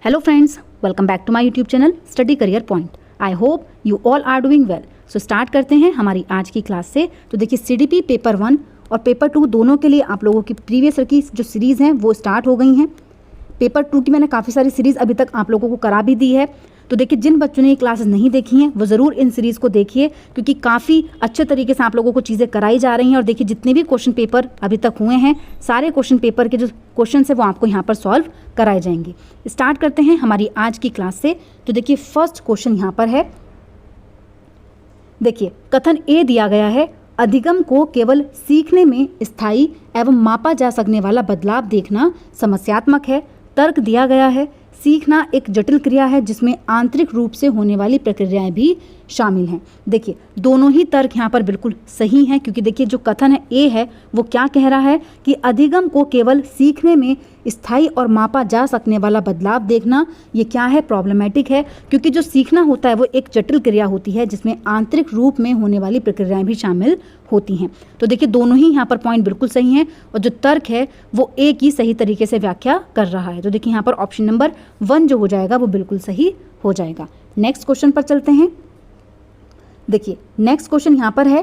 Hello friends, welcome back to my YouTube channel Study Career Point. I hope you all are doing well. So start करते हैं हमारी आज की class से। तो देखिए CDP पेपर 1 और पेपर 2 दोनों के लिए आप लोगों की प्रीवियस ईयर की जो सीरीज़ हैं वो स्टार्ट हो गई हैं। पेपर 2 की मैंने काफ़ी सारी सीरीज़ अभी तक आप लोगों को करा भी दी है। तो देखिए जिन बच्चों ने ये क्लासेस नहीं देखी हैं वो ज़रूर इन सीरीज़ को देखिए, क्योंकि काफ़ी अच्छे तरीके से आप लोगों को चीज़ें कराई जा रही हैं। और देखिए जितने भी क्वेश्चन पेपर अभी तक हुए हैं सारे क्वेश्चन पेपर के जो क्वेश्चन है वो आपको यहाँ पर सॉल्व कराए जाएंगे। स्टार्ट करते हैं हमारी आज की क्लास से। तो देखिए फर्स्ट क्वेश्चन यहाँ पर है, देखिए कथन ए दिया गया है, अधिगम को केवल सीखने में स्थायी एवं मापा जा सकने वाला बदलाव देखना समस्यात्मक है। तर्क दिया गया है, सीखना एक जटिल क्रिया है जिसमें आंतरिक रूप से होने वाली प्रक्रियाएं भी शामिल हैं। देखिए दोनों ही तर्क यहाँ पर बिल्कुल सही हैं, क्योंकि देखिए जो कथन है ए है वो क्या कह रहा है कि अधिगम को केवल सीखने में स्थायी और मापा जा सकने वाला बदलाव देखना, ये क्या है, प्रॉब्लमेटिक है। क्योंकि जो सीखना होता है वो एक जटिल क्रिया होती है जिसमें आंतरिक रूप में होने वाली प्रक्रियाएं भी शामिल होती हैं। तो देखिए दोनों ही यहाँ पर पॉइंट बिल्कुल सही हैं और जो तर्क है वो ए की सही तरीके से व्याख्या कर रहा है। तो देखिए यहाँ पर ऑप्शन नंबर 1 जो हो जाएगा वो बिल्कुल सही हो जाएगा। नेक्स्ट क्वेश्चन पर चलते हैं। देखिए नेक्स्ट क्वेश्चन यहाँ पर है,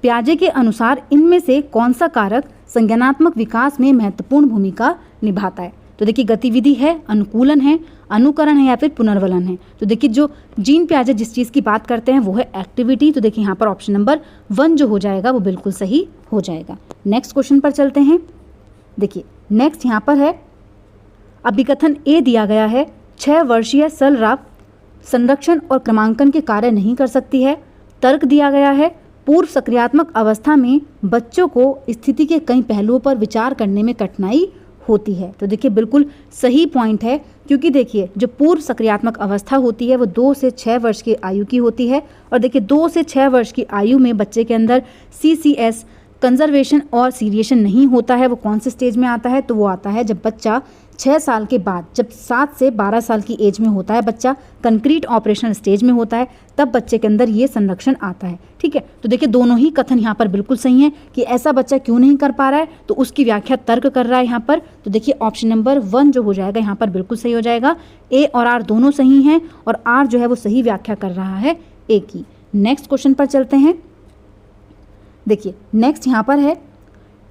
पियाजे के अनुसार इनमें से कौन सा कारक संज्ञानात्मक विकास में महत्वपूर्ण भूमिका निभाता है। तो देखिए गतिविधि है, अनुकूलन है, अनुकरण है या फिर पुनर्वलन है। तो देखिए जो जीन पियाजे जिस चीज़ की बात करते हैं वो है एक्टिविटी। तो देखिए यहाँ पर ऑप्शन नंबर 1 जो हो जाएगा वो बिल्कुल सही हो जाएगा। नेक्स्ट क्वेश्चन पर चलते हैं। देखिए नेक्स्ट यहाँ पर है, अभिकथन ए दिया गया है, 6 वर्षीय सलराव संरक्षण और क्रमांकन के कार्य नहीं कर सकती है। तर्क दिया गया है, पूर्व सक्रियात्मक अवस्था में बच्चों को स्थिति के कई पहलुओं पर विचार करने में कठिनाई होती है। तो देखिए बिल्कुल सही पॉइंट है, क्योंकि देखिए जो पूर्व सक्रियात्मक अवस्था होती है वो 2 से 6 वर्ष की आयु की होती है। और देखिए 2 से 6 वर्ष की आयु में बच्चे के अंदर CCS कंजर्वेशन और सीरिएशन नहीं होता है। वो कौन से स्टेज में आता है, तो वो आता है जब बच्चा 6 साल के बाद, जब 7 से 12 साल की एज में होता है बच्चा, कंक्रीट ऑपरेशनल स्टेज में होता है, तब बच्चे के अंदर ये संरक्षण आता है। ठीक है, तो देखिए दोनों ही कथन यहाँ पर बिल्कुल सही है कि ऐसा बच्चा क्यों नहीं कर पा रहा है, तो उसकी व्याख्या तर्क कर रहा है यहाँ पर। तो देखिए ऑप्शन नंबर 1 जो हो जाएगा यहाँ पर बिल्कुल सही हो जाएगा। ए और आर दोनों सही हैं और आर जो है वो सही व्याख्या कर रहा है ए की। नेक्स्ट क्वेश्चन पर चलते हैं। देखिए नेक्स्ट यहाँ पर है,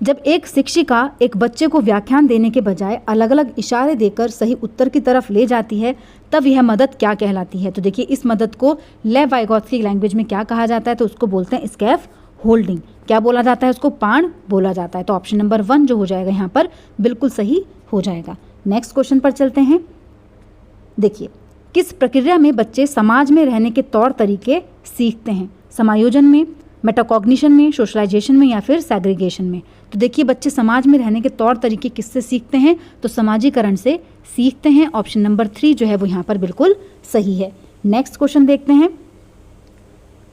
जब एक शिक्षिका एक बच्चे को व्याख्यान देने के बजाय अलग अलग इशारे देकर सही उत्तर की तरफ ले जाती है तब यह मदद क्या कहलाती है। तो देखिए इस मदद को लेव वाइगोत्स्की लैंग्वेज में क्या कहा जाता है, तो उसको बोलते हैं स्कैफ होल्डिंग। क्या बोला जाता है, उसको पाण बोला जाता है। तो ऑप्शन नंबर 1 जो हो जाएगा यहाँ पर बिल्कुल सही हो जाएगा। नेक्स्ट क्वेश्चन पर चलते हैं। देखिए किस प्रक्रिया में बच्चे समाज में रहने के तौर तरीके सीखते हैं, समायोजन में, मेटाकॉग्निशन में, सोशलाइजेशन में या फिर सेग्रीगेशन में। तो देखिए बच्चे समाज में रहने के तौर तरीके किससे सीखते हैं, तो समाजीकरण से सीखते हैं। ऑप्शन नंबर 3 जो है वो यहाँ पर बिल्कुल सही है। नेक्स्ट क्वेश्चन देखते हैं।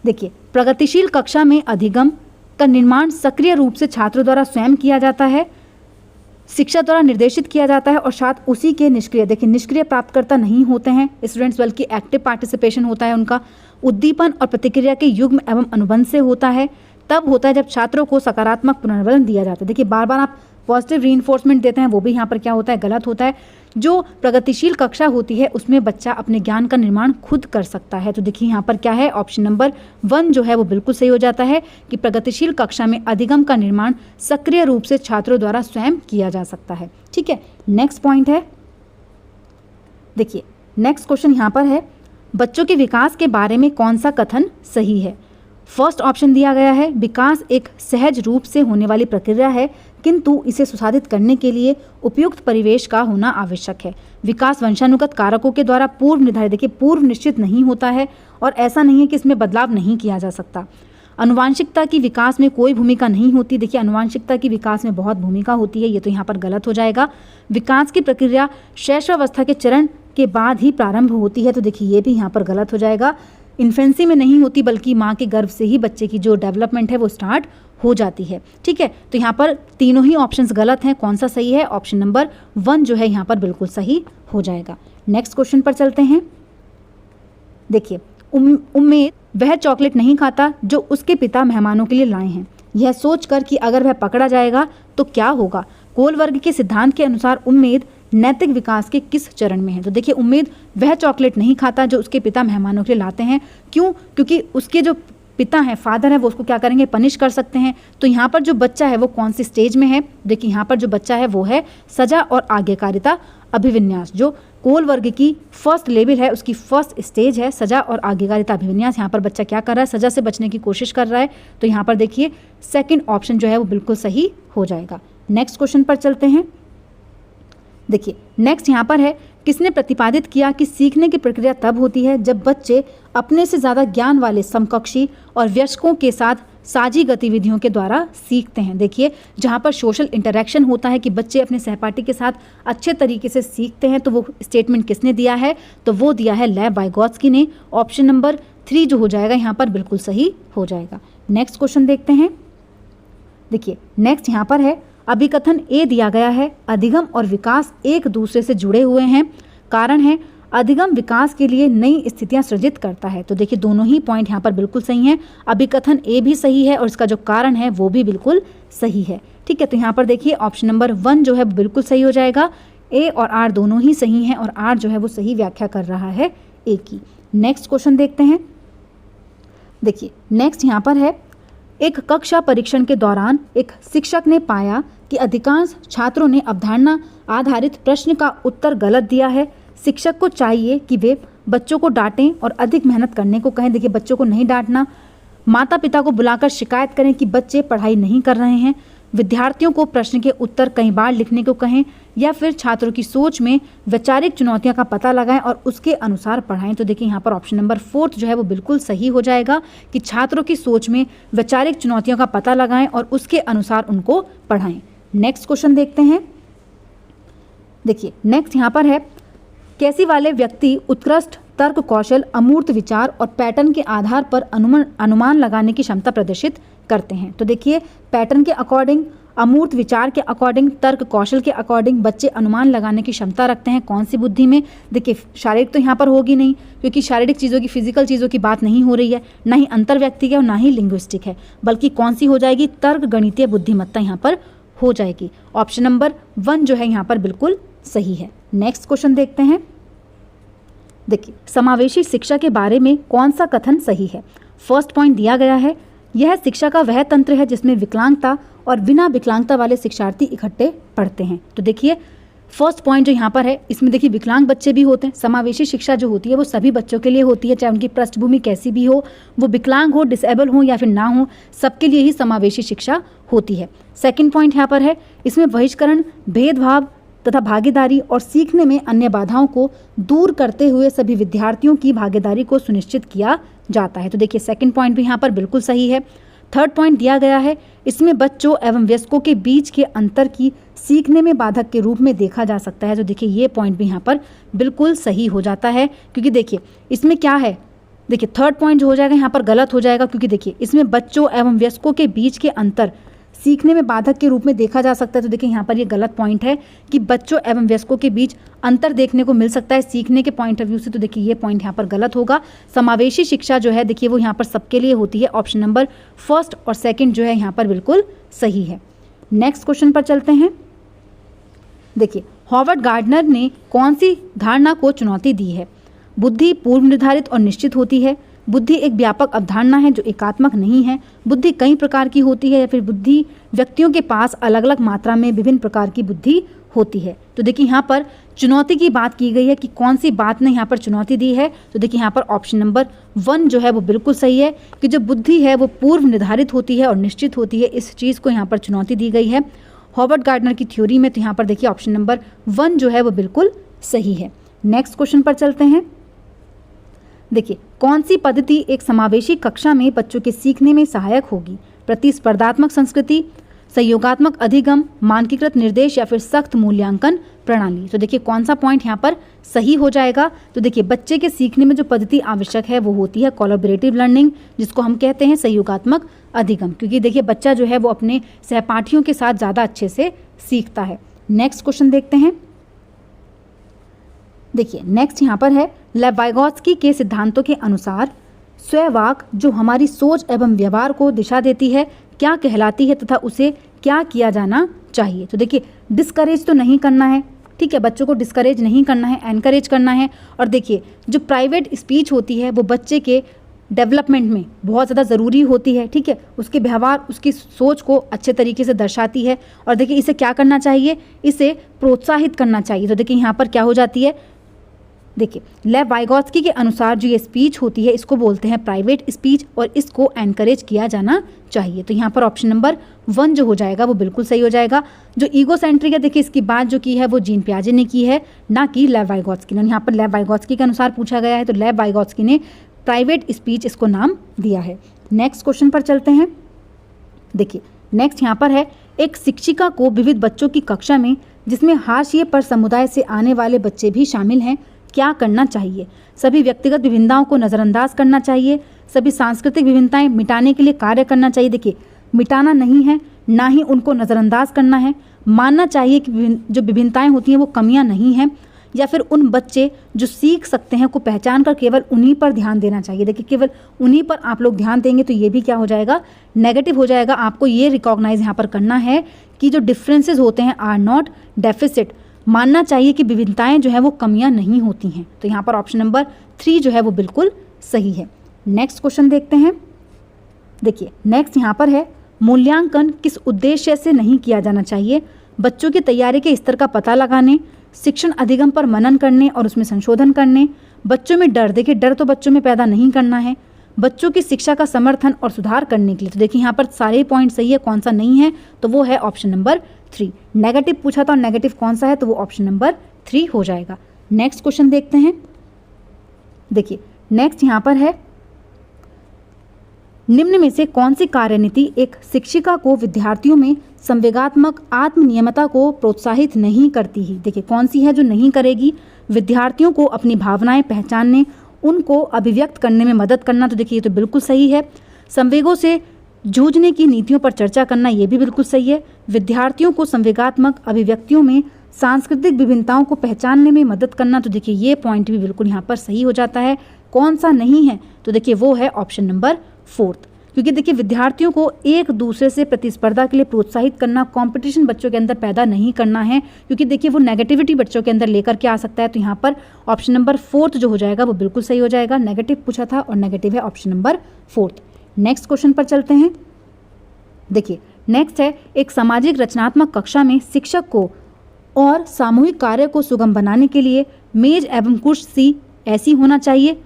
देखिए प्रगतिशील कक्षा में अधिगम का निर्माण सक्रिय रूप से छात्रों द्वारा स्वयं किया जाता है, शिक्षा द्वारा निर्देशित किया जाता है और साथ उसी के निष्क्रिय, देखिए निष्क्रिय प्राप्तकर्ता नहीं होते हैं स्टूडेंट्स, बल्कि एक्टिव पार्टिसिपेशन होता है उनका। उद्दीपन और प्रतिक्रिया के युग्म एवं अनुबंध से होता है। तब होता है जब छात्रों को सकारात्मक पुनर्वलन दिया जाता है। देखिए बार बार आप पॉजिटिव रीइंफोर्समेंट देते हैं, वो भी यहाँ पर क्या होता है, गलत होता है। जो प्रगतिशील कक्षा होती है उसमें बच्चा अपने ज्ञान का निर्माण खुद कर सकता है। तो देखिए यहाँ पर क्या है, ऑप्शन नंबर 1 जो है वो बिल्कुल सही हो जाता है कि प्रगतिशील कक्षा में अधिगम का निर्माण सक्रिय रूप से छात्रों द्वारा स्वयं किया जा सकता है। ठीक है, नेक्स्ट पॉइंट है। देखिए नेक्स्ट क्वेश्चन यहाँ पर है, बच्चों के विकास के बारे में कौन सा कथन सही है। फर्स्ट ऑप्शन दिया गया है, विकास एक सहज रूप से होने वाली प्रक्रिया है किंतु इसे सुसाधित करने के लिए उपयुक्त परिवेश का होना आवश्यक है। विकास वंशानुगत कारकों के द्वारा पूर्व निर्धारित, देखिए पूर्व निश्चित नहीं होता है और ऐसा नहीं है कि इसमें बदलाव नहीं किया जा सकता। अनुवांशिकता की विकास में कोई भूमिका नहीं होती, देखिए अनुवांशिकता की विकास में बहुत भूमिका होती है, ये तो यहाँ पर गलत हो जाएगा। विकास की प्रक्रिया शैशवावस्था के चरण के बाद ही प्रारंभ होती है, तो देखिए ये भी यहाँ पर गलत हो जाएगा। इन्फेंसी में नहीं होती बल्कि माँ के गर्भ से ही बच्चे की जो डेवलपमेंट है वो स्टार्ट हो जाती है। ठीक है, तो यहाँ पर तीनों ही ऑप्शंस गलत हैं। कौन सा सही है, ऑप्शन नंबर 1 जो है यहाँ पर बिल्कुल सही हो जाएगा। नेक्स्ट क्वेश्चन पर चलते हैं। देखिए उम्मीद वह चॉकलेट नहीं खाता जो उसके पिता मेहमानों के लिए लाए हैं, यह सोचकर कि अगर वह पकड़ा जाएगा तो क्या होगा। कोल वर्ग के सिद्धांत के अनुसार उम्मीद नैतिक विकास के किस चरण में है? तो देखिए उम्मीद वह चॉकलेट नहीं खाता जो उसके पिता मेहमानों के लिए लाते हैं। क्यों? क्योंकि उसके जो पिता हैं, फादर है, वो उसको क्या करेंगे, पनिश कर सकते हैं। तो यहाँ पर जो बच्चा है वो कौन सी स्टेज में है? देखिए यहाँ पर जो बच्चा है वो है सजा और आज्ञाकारिता अभिविन्यास। जो कोल वर्ग की फर्स्ट लेवल है उसकी फर्स्ट स्टेज है सजा और आज्ञाकारिता अभिविन्यास। यहाँ पर बच्चा क्या कर रहा है, सजा से बचने की कोशिश कर रहा है। तो यहाँ पर देखिए सेकंड ऑप्शन जो है वो बिल्कुल सही हो जाएगा। नेक्स्ट क्वेश्चन पर चलते हैं। देखिए नेक्स्ट यहाँ पर है, किसने प्रतिपादित किया कि सीखने की प्रक्रिया तब होती है जब बच्चे अपने से ज़्यादा ज्ञान वाले समकक्षी और वयस्कों के साथ साझी गतिविधियों के द्वारा सीखते हैं। देखिए जहाँ पर सोशल इंटरेक्शन होता है कि बच्चे अपने सहपाठी के साथ अच्छे तरीके से सीखते हैं, तो वो स्टेटमेंट किसने दिया है? तो वो दिया है लेव वाइगोत्स्की ने। ऑप्शन नंबर 3 जो हो जाएगा यहाँ पर बिल्कुल सही हो जाएगा। नेक्स्ट क्वेश्चन देखते हैं। देखिए नेक्स्ट यहाँ पर है, अभिकथन ए दिया गया है, अधिगम और विकास एक दूसरे से जुड़े हुए हैं। कारण है अधिगम विकास के लिए नई स्थितियां सृजित करता है। तो देखिए दोनों ही पॉइंट यहाँ पर बिल्कुल सही हैं। अभिकथन ए भी सही है और इसका जो कारण है वो भी बिल्कुल सही है। ठीक है, तो यहाँ पर देखिए ऑप्शन नंबर 1 जो है बिल्कुल सही हो जाएगा। ए और आर दोनों ही सही हैं और आर जो है वो सही व्याख्या कर रहा है ए की। नेक्स्ट क्वेश्चन देखते हैं। देखिए नेक्स्ट यहाँ पर है, एक कक्षा परीक्षण के दौरान एक शिक्षक ने पाया कि अधिकांश छात्रों ने अवधारणा आधारित प्रश्न का उत्तर गलत दिया है। शिक्षक को चाहिए कि वे बच्चों को डांटें और अधिक मेहनत करने को कहें। देखिए बच्चों को नहीं डांटना, माता पिता को बुलाकर शिकायत करें कि बच्चे पढ़ाई नहीं कर रहे हैं, विद्यार्थियों को प्रश्न के उत्तर कई बार लिखने को कहें, या फिर छात्रों की सोच में वैचारिक चुनौतियों का पता लगाएं और उसके अनुसार पढ़ाएं। तो देखिए यहाँ पर ऑप्शन नंबर 4 जो है वो बिल्कुल सही हो जाएगा कि छात्रों की सोच में वैचारिक चुनौतियों का पता लगाएं और उसके अनुसार उनको पढ़ाएं। नेक्स्ट क्वेश्चन देखते हैं। देखिए नेक्स्ट यहाँ पर है, कैसी वाले व्यक्ति उत्कृष्ट तर्क कौशल, अमूर्त विचार और पैटर्न के आधार पर अनुमान लगाने की क्षमता प्रदर्शित करते हैं। तो देखिए पैटर्न के अकॉर्डिंग, अमूर्त विचार के अकॉर्डिंग, तर्क कौशल के अकॉर्डिंग बच्चे अनुमान लगाने की क्षमता रखते हैं। कौन सी बुद्धि में? देखिए शारीरिक तो यहाँ पर होगी नहीं, क्योंकि शारीरिक चीज़ों की, फिजिकल चीज़ों की बात नहीं हो रही है, ना ही अंतर व्यक्ति है और ना ही लिंग्विस्टिक है, बल्कि कौन सी हो जाएगी? तर्क गणितीय बुद्धिमत्ता यहाँ पर हो जाएगी। ऑप्शन नंबर 1 जो है यहाँ पर बिल्कुल सही है। नेक्स्ट क्वेश्चन देखते हैं। देखिए समावेशी शिक्षा के बारे में कौन सा कथन सही है? फर्स्ट पॉइंट दिया गया है, यह शिक्षा का वह तंत्र है जिसमें विकलांगता और बिना विकलांगता वाले शिक्षार्थी इकट्ठे पढ़ते हैं। तो देखिए फर्स्ट पॉइंट जो यहाँ पर है, इसमें देखिए विकलांग बच्चे भी होते हैं। समावेशी शिक्षा जो होती है वो सभी बच्चों के लिए होती है, चाहे उनकी पृष्ठभूमि कैसी भी हो, वो विकलांग हो, डिसेबल हो या फिर ना हो, सबके लिए ही समावेशी शिक्षा होती है। सेकंड पॉइंट यहाँ पर है, इसमें बहिष्करण, भेदभाव तथा भागीदारी और सीखने में अन्य बाधाओं को दूर करते हुए सभी विद्यार्थियों की भागीदारी को सुनिश्चित किया जाता है। तो देखिए सेकंड पॉइंट भी यहाँ पर बिल्कुल सही है। थर्ड पॉइंट दिया गया है, इसमें बच्चों एवं वयस्कों के बीच के अंतर की सीखने में बाधक के रूप में देखा जा सकता है। तो देखिए ये पॉइंट भी यहाँ पर बिल्कुल सही हो जाता है, क्योंकि देखिए इसमें क्या है, देखिए थर्ड पॉइंट जो हो जाएगा यहाँ पर गलत हो जाएगा, क्योंकि देखिए इसमें बच्चों एवं वयस्कों के बीच के अंतर सीखने में बाधक के रूप में देखा जा सकता है। तो देखिए यहाँ पर ये गलत पॉइंट है कि बच्चों एवं वयस्कों के बीच अंतर देखने को मिल सकता है सीखने के पॉइंट ऑफ व्यू से। तो देखिए ये पॉइंट यहाँ पर गलत होगा। समावेशी शिक्षा जो है देखिए वो यहाँ पर सबके लिए होती है। ऑप्शन नंबर फर्स्ट और सेकंड जो है यहाँ पर बिल्कुल सही है। नेक्स्ट क्वेश्चन पर चलते हैं। देखिए हॉवर्ड गार्डनर ने कौन सी धारणा को चुनौती दी है? बुद्धि पूर्व निर्धारित और निश्चित होती है, बुद्धि एक व्यापक अवधारणा है जो एकात्मक नहीं है, बुद्धि कई प्रकार की होती है, या फिर बुद्धि व्यक्तियों के पास अलग अलग मात्रा में विभिन्न प्रकार की बुद्धि होती है। तो देखिए यहाँ पर चुनौती की बात की गई है कि कौन सी बात ने यहाँ पर चुनौती दी है। तो देखिए यहाँ पर ऑप्शन नंबर 1 जो है वो बिल्कुल सही है कि जो बुद्धि है वो पूर्व निर्धारित होती है और निश्चित होती है, इस चीज़ को यहाँ पर चुनौती दी गई है हॉवर्ड गार्डनर की थ्योरी में। तो यहाँ पर देखिए ऑप्शन नंबर 1 जो है वो बिल्कुल सही है। नेक्स्ट क्वेश्चन पर चलते हैं। देखिए कौन सी पद्धति एक समावेशी कक्षा में बच्चों के सीखने में सहायक होगी? प्रतिस्पर्धात्मक संस्कृति, सहयोगात्मक अधिगम, मानकीकृत निर्देश या फिर सख्त मूल्यांकन प्रणाली। तो देखिए कौन सा पॉइंट यहाँ पर सही हो जाएगा? तो देखिए बच्चे के सीखने में जो पद्धति आवश्यक है वो होती है कोलैबोरेटिव लर्निंग, जिसको हम कहते हैं सहयोगात्मक अधिगम, क्योंकि देखिए बच्चा जो है वो अपने सहपाठियों के साथ ज़्यादा अच्छे से सीखता है। नेक्स्ट क्वेश्चन देखते हैं। देखिए नेक्स्ट यहाँ पर है, वाइगोत्स्की के सिद्धांतों के अनुसार स्ववाक जो हमारी सोच एवं व्यवहार को दिशा देती है क्या कहलाती है तथा उसे क्या किया जाना चाहिए? तो देखिए डिस्करेज तो नहीं करना है, ठीक है, बच्चों को डिस्करेज नहीं करना है, एनकरेज करना है। और देखिए जो प्राइवेट स्पीच होती है वो बच्चे के डेवलपमेंट में बहुत ज़्यादा ज़रूरी होती है, ठीक है, उसके व्यवहार, उसकी सोच को अच्छे तरीके से दर्शाती है। और देखिए इसे क्या करना चाहिए, इसे प्रोत्साहित करना चाहिए। तो देखिए यहाँ पर क्या हो जाती है, देखिए लेव वाइगोत्स्की के अनुसार जो ये स्पीच होती है इसको बोलते हैं प्राइवेट स्पीच और इसको एनकरेज किया जाना चाहिए। तो यहाँ पर ऑप्शन नंबर 1 जो हो जाएगा वो बिल्कुल सही हो जाएगा। जो ईगोसेंट्रिक है, देखिए इसकी बात जो की है वो जीन पियाजे ने की है, ना कि लेव वाइगोत्स्की ने। यहाँ पर लेव वाइगोत्स्की के अनुसार पूछा गया है, तो लेव वाइगोत्स्की ने प्राइवेट स्पीच इसको नाम दिया है। नेक्स्ट क्वेश्चन पर चलते हैं। देखिए नेक्स्ट यहाँ पर है, एक शिक्षिका को विविध बच्चों की कक्षा में जिसमें हाशिए पर समुदाय से आने वाले बच्चे भी शामिल हैं क्या करना चाहिए। सभी व्यक्तिगत विभिन्नताओं को नज़रअंदाज करना चाहिए, सभी सांस्कृतिक विभिन्नताएं मिटाने के लिए कार्य करना चाहिए। देखिए मिटाना नहीं है, ना ही उनको नज़रअंदाज करना है, मानना चाहिए कि जो विभिन्नताएं होती हैं वो कमियां नहीं हैं, या फिर उन बच्चे जो सीख सकते हैं को पहचान कर केवल उन्हीं पर ध्यान देना चाहिए। देखिए केवल उन्हीं पर आप लोग ध्यान देंगे तो ये भी क्या हो जाएगा, नेगेटिव हो जाएगा। आपको ये रिकॉग्नाइज यहाँ पर करना है कि जो डिफरेंसेस होते हैं आर नॉट डेफिसिट, मानना चाहिए कि विभिन्नताएं जो है वो कमियां नहीं होती हैं। तो यहाँ पर ऑप्शन नंबर 3 जो है वो बिल्कुल सही है। नेक्स्ट क्वेश्चन देखते हैं। देखिए नेक्स्ट यहाँ पर है, मूल्यांकन किस उद्देश्य से नहीं किया जाना चाहिए। बच्चों की तैयारी के स्तर का पता लगाने, शिक्षण अधिगम पर मनन करने और उसमें संशोधन करने, बच्चों में डर, देखिए डर तो बच्चों में पैदा नहीं करना है, बच्चों की शिक्षा का समर्थन और सुधार करने के लिए। तो देखिए यहाँ पर सारे पॉइंट सही है, कौन सा नहीं है, तो वो है ऑप्शन नंबर 3। नेगेटिव पूछा था और नेगेटिव कौन सा है, तो वो ऑप्शन नंबर 3 हो जाएगा। नेक्स्ट क्वेश्चन देखते हैं। देखिए नेक्स्ट यहाँ पर है, निम्न में से कौन सी कार्यनीति एक शिक्षिका को विद्यार्थियों में संवेगात्मक आत्मनियमता को प्रोत्साहित नहीं करती ही। देखिए कौन सी है जो नहीं करेगी, विद्यार्थियों को अपनी भावनाएं पहचानने, उनको अभिव्यक्त करने में मदद करना। तो देखिए ये तो बिल्कुल सही है। संवेगों से जूझने की नीतियों पर चर्चा करना, ये भी बिल्कुल सही है। विद्यार्थियों को संवेगात्मक अभिव्यक्तियों में सांस्कृतिक विभिन्नताओं को पहचानने में मदद करना, तो देखिए ये पॉइंट भी बिल्कुल यहाँ पर सही हो जाता है। कौन सा नहीं है, तो देखिए वो है ऑप्शन नंबर 4, क्योंकि देखिए विद्यार्थियों को एक दूसरे से प्रतिस्पर्धा के लिए प्रोत्साहित करना, कंपटीशन बच्चों के अंदर पैदा नहीं करना है, क्योंकि देखिए वो नेगेटिविटी बच्चों के अंदर लेकर के आ सकता है। तो यहाँ पर ऑप्शन नंबर 4 जो हो जाएगा वो बिल्कुल सही हो जाएगा। नेगेटिव पूछा था और नेगेटिव है ऑप्शन नंबर 4। नेक्स्ट क्वेश्चन पर चलते हैं। देखिए नेक्स्ट है, एक सामाजिक रचनात्मक कक्षा में शिक्षक को और सामूहिक कार्य को सुगम बनाने के लिए मेज एवं कुर्सी ऐसी होना चाहिए,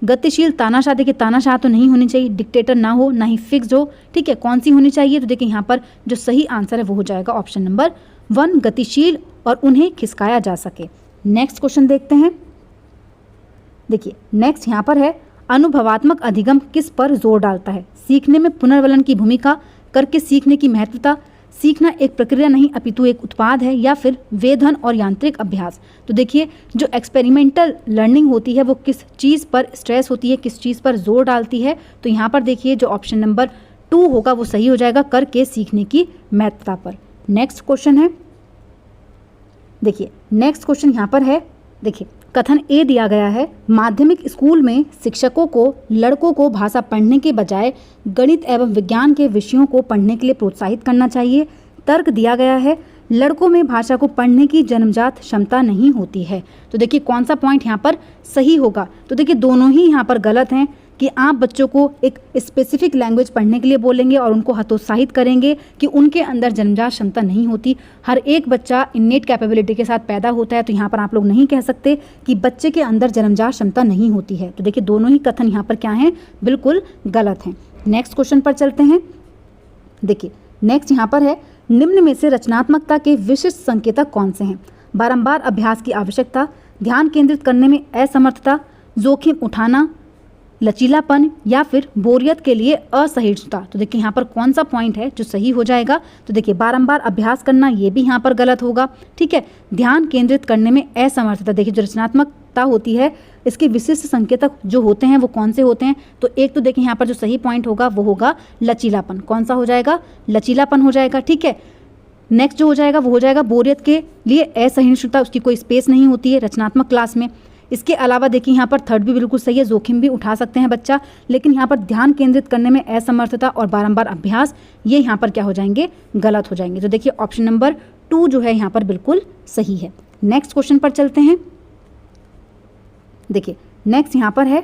गतिशील तानाशाह, देखिए तानाशाह तो नहीं होनी चाहिए, डिक्टेटर ना हो, ना ही फिक्स्ड हो, ठीक है। कौन सी होनी चाहिए, तो देखिए यहाँ पर जो सही आंसर है वो हो जाएगा ऑप्शन नंबर 1, गतिशील और उन्हें खिसकाया जा सके। नेक्स्ट क्वेश्चन देखते हैं। देखिए नेक्स्ट यहाँ पर है, अनुभवात्मक अधिगम किस पर जोर डालता है। सीखने में पुनर्वलन की भूमिका, करके सीखने की महत्वता, सीखना एक प्रक्रिया नहीं अपितु एक उत्पाद है, या फिर वेधन और यांत्रिक अभ्यास। तो देखिए जो एक्सपेरिमेंटल लर्निंग होती है वो किस चीज़ पर स्ट्रेस होती है, किस चीज़ पर जोर डालती है। तो यहाँ पर देखिए जो ऑप्शन नंबर 2 होगा वो सही हो जाएगा, करके सीखने की महत्वता पर। नेक्स्ट क्वेश्चन है, देखिए नेक्स्ट क्वेश्चन यहाँ पर है। देखिए कथन ए दिया गया है, माध्यमिक स्कूल में शिक्षकों को लड़कों को भाषा पढ़ने के बजाय गणित एवं विज्ञान के विषयों को पढ़ने के लिए प्रोत्साहित करना चाहिए। तर्क दिया गया है, लड़कों में भाषा को पढ़ने की जन्मजात क्षमता नहीं होती है। तो देखिए कौन सा पॉइंट यहाँ पर सही होगा, तो देखिए दोनों ही यहाँ पर गलत हैं कि आप बच्चों को एक स्पेसिफिक लैंग्वेज पढ़ने के लिए बोलेंगे और उनको हतोत्साहित करेंगे कि उनके अंदर जन्मजात क्षमता नहीं होती। हर एक बच्चा इन्नेट कैपेबिलिटी के साथ पैदा होता है, तो यहाँ पर आप लोग नहीं कह सकते कि बच्चे के अंदर जन्मजात क्षमता नहीं होती है। तो देखिए दोनों ही कथन यहाँ पर क्या हैं, बिल्कुल गलत हैं। नेक्स्ट क्वेश्चन पर चलते हैं। देखिए नेक्स्ट यहाँ पर है, निम्न में से रचनात्मकता के विशिष्ट संकेतक कौन से हैं। बारंबार अभ्यास की आवश्यकता, ध्यान केंद्रित करने में असमर्थता, जोखिम उठाना, लचीलापन, या फिर बोरियत के लिए असहिष्णुता। तो देखिए यहाँ पर कौन सा पॉइंट है जो सही हो जाएगा, तो देखिए बारंबार अभ्यास करना, ये भी यहाँ पर गलत होगा, ठीक है। ध्यान केंद्रित करने में असमर्थता, देखिए जो रचनात्मकता होती है इसके विशिष्ट संकेतक जो होते हैं वो कौन से होते हैं, तो एक तो देखिए यहाँ पर जो सही पॉइंट होगा वो होगा लचीलापन। कौन सा हो जाएगा, लचीलापन हो जाएगा, ठीक है। नेक्स्ट जो हो जाएगा वो हो जाएगा बोरियत के लिए असहिष्णुता, उसकी कोई स्पेस नहीं होती है रचनात्मक क्लास में। इसके अलावा देखिए यहाँ पर थर्ड भी बिल्कुल सही है, जोखिम भी उठा सकते हैं बच्चा, लेकिन यहाँ पर ध्यान केंद्रित करने में असमर्थता और बारंबार अभ्यास, ये यहाँ पर क्या हो जाएंगे, गलत हो जाएंगे। तो देखिए ऑप्शन नंबर 2 जो है यहाँ पर बिल्कुल सही है। नेक्स्ट क्वेश्चन पर चलते हैं। देखिए नेक्स्ट यहाँ पर है,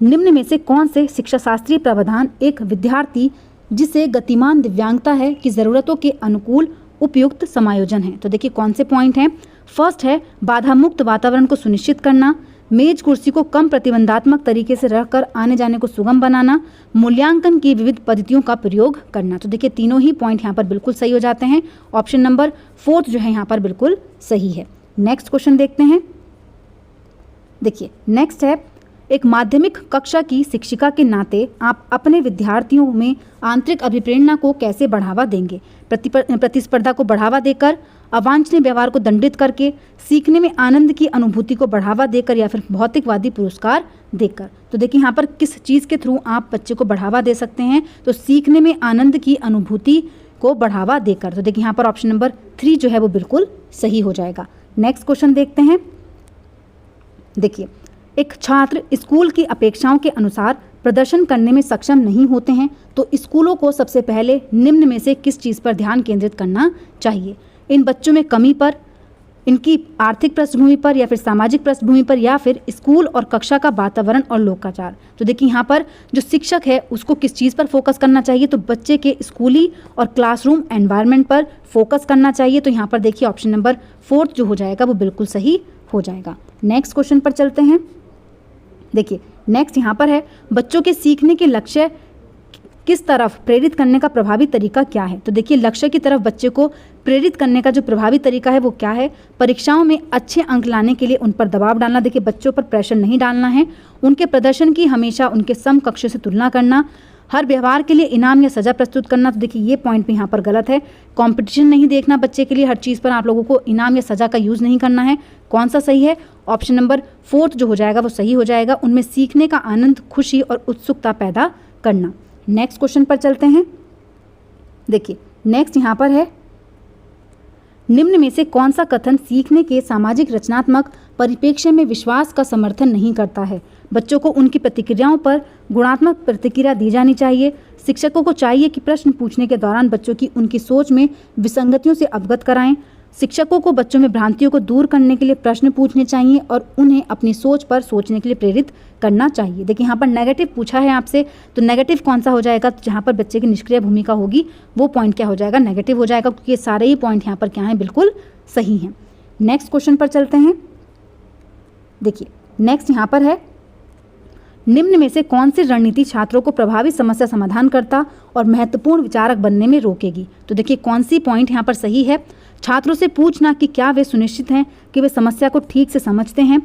निम्न में से कौन से शिक्षा शास्त्रीय प्रावधान एक विद्यार्थी जिसे गतिमान दिव्यांगता है की ज़रूरतों के अनुकूल उपयुक्त समायोजन है। तो देखिए कौन से पॉइंट हैं। फर्स्ट है बाधा मुक्त वातावरण को सुनिश्चित करना, मेज कुर्सी को कम प्रतिबंधात्मक तरीके से रखकर आने जाने को सुगम बनाना, मूल्यांकन की विविध पद्धतियों का प्रयोग करना। तो देखिए तीनों ही पॉइंट यहाँ पर बिल्कुल सही हो जाते हैं। ऑप्शन नंबर 4 जो है यहाँ पर बिल्कुल सही है। नेक्स्ट क्वेश्चन देखते हैं। देखिए नेक्स्ट है, एक माध्यमिक कक्षा की शिक्षिका के नाते आप अपने विद्यार्थियों में आंतरिक अभिप्रेरणा को कैसे बढ़ावा देंगे। प्रतिस्पर्धा को बढ़ावा देकर, अवांछनीय व्यवहार को दंडित करके, सीखने में आनंद की अनुभूति को बढ़ावा देकर, या फिर भौतिकवादी पुरस्कार देकर। तो देखिए यहाँ पर किस चीज़ के थ्रू आप बच्चे को बढ़ावा दे सकते हैं, तो सीखने में आनंद की अनुभूति को बढ़ावा देकर। तो देखिए यहाँ पर ऑप्शन नंबर 3 जो है वो बिल्कुल सही हो जाएगा। नेक्स्ट क्वेश्चन देखते हैं। देखिए एक छात्र स्कूल की अपेक्षाओं के अनुसार प्रदर्शन करने में सक्षम नहीं होते हैं, तो स्कूलों को सबसे पहले निम्न में से किस चीज़ पर ध्यान केंद्रित करना चाहिए। इन बच्चों में कमी पर, इनकी आर्थिक पृष्ठभूमि पर, या फिर सामाजिक पृष्ठभूमि पर, या फिर स्कूल और कक्षा का वातावरण और लोकाचार। तो देखिए यहाँ पर जो शिक्षक है उसको किस चीज़ पर फोकस करना चाहिए, तो बच्चे के स्कूली और क्लासरूम एनवायरनमेंट पर फोकस करना चाहिए। तो यहाँ पर देखिए ऑप्शन नंबर 4 जो हो जाएगा वो बिल्कुल सही हो जाएगा। नेक्स्ट क्वेश्चन पर चलते हैं। देखिए नेक्स्ट यहाँ पर है, बच्चों के सीखने के लक्ष्य किस तरफ प्रेरित करने का प्रभावी तरीका क्या है। तो देखिए लक्ष्य की तरफ बच्चे को प्रेरित करने का जो प्रभावी तरीका है वो क्या है। परीक्षाओं में अच्छे अंक लाने के लिए उन पर दबाव डालना। देखिए बच्चों पर प्रेशर नहीं डालना है, उनके प्रदर्शन की हमेशा उनके समकक्षों से तुलना करना, हर व्यवहार के लिए इनाम या सज़ा प्रस्तुत करना। तो देखिए ये पॉइंट भी यहाँ पर गलत है। कंपटीशन नहीं देखना बच्चे के लिए, हर चीज़ पर आप लोगों को इनाम या सज़ा का यूज़ नहीं करना है। कौन सा सही है, ऑप्शन नंबर 4 जो हो जाएगा वो सही हो जाएगा। उनमें सीखने का आनंद, खुशी और उत्सुकता पैदा करना। नेक्स्ट क्वेश्चन पर चलते हैं। देखिए नेक्स्ट यहाँ पर है, निम्न में से कौन सा कथन सीखने के सामाजिक रचनात्मक परिप्रेक्ष्य में विश्वास का समर्थन नहीं करता है। बच्चों को उनकी प्रतिक्रियाओं पर गुणात्मक प्रतिक्रिया दी जानी चाहिए। शिक्षकों को चाहिए कि प्रश्न पूछने के दौरान बच्चों की उनकी सोच में विसंगतियों से अवगत कराएं। शिक्षकों को बच्चों में भ्रांतियों को दूर करने के लिए प्रश्न पूछने चाहिए और उन्हें अपनी सोच पर सोचने के लिए प्रेरित करना चाहिए। देखिए यहाँ पर नेगेटिव पूछा है आपसे, तो नेगेटिव कौन सा हो जाएगा, तो जहाँ पर बच्चे की निष्क्रिय भूमिका होगी वो पॉइंट क्या हो जाएगा, नेगेटिव हो जाएगा, क्योंकि ये सारे ही पॉइंट यहाँ पर क्या हैं, बिल्कुल सही हैं। नेक्स्ट क्वेश्चन पर चलते हैं। देखिए नेक्स्ट यहाँ पर है, निम्न में से कौन सी रणनीति छात्रों को प्रभावी समस्या समाधान करता और महत्वपूर्ण विचारक बनने में रोकेगी। तो देखिए कौन सी पॉइंट यहाँ पर सही है। छात्रों से पूछना कि क्या वे सुनिश्चित हैं कि वे समस्या को ठीक से समझते हैं।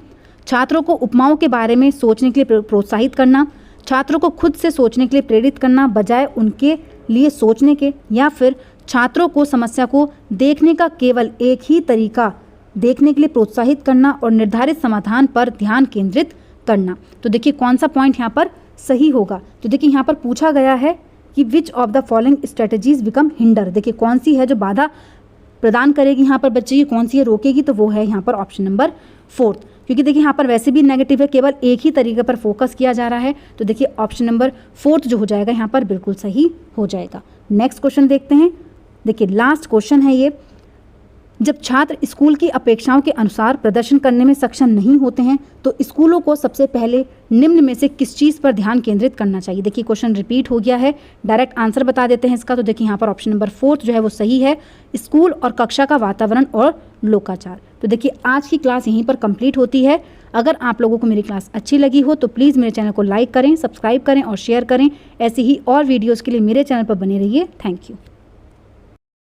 छात्रों को उपमाओं के बारे में सोचने के लिए प्रोत्साहित करना। छात्रों को खुद से सोचने के लिए प्रेरित करना बजाय उनके लिए सोचने के। या फिर छात्रों को समस्या को देखने का केवल एक ही तरीका देखने के लिए प्रोत्साहित करना और निर्धारित समाधान पर ध्यान केंद्रित करना। तो देखिए कौन सा पॉइंट यहाँ पर सही होगा। तो देखिए यहाँ पर पूछा गया है कि which of the following strategies become hinder. देखिए कौन सी है जो बाधा प्रदान करेगी यहाँ पर बच्चे की, कौन सी है रोकेगी, तो वो है यहाँ पर ऑप्शन नंबर 4। क्योंकि देखिए यहाँ पर वैसे भी नेगेटिव है, केवल एक ही तरीके पर फोकस किया जा रहा है। तो देखिए ऑप्शन नंबर 4 जो हो जाएगा यहाँ पर बिल्कुल सही हो जाएगा। नेक्स्ट क्वेश्चन देखते हैं। देखिए लास्ट क्वेश्चन है ये, जब छात्र स्कूल की अपेक्षाओं के अनुसार प्रदर्शन करने में सक्षम नहीं होते हैं तो स्कूलों को सबसे पहले निम्न में से किस चीज़ पर ध्यान केंद्रित करना चाहिए। देखिए क्वेश्चन रिपीट हो गया है, डायरेक्ट आंसर बता देते हैं इसका। तो देखिए यहाँ पर ऑप्शन नंबर 4 जो है वो सही है, स्कूल और कक्षा का वातावरण और लोकाचार। तो देखिए आज की क्लास यहीं पर कंप्लीट होती है। अगर आप लोगों को मेरी क्लास अच्छी लगी हो तो प्लीज़ मेरे चैनल को लाइक करें, सब्सक्राइब करें और शेयर करें। ऐसी ही और वीडियोज़ के लिए मेरे चैनल पर बने रहिए। Thank you.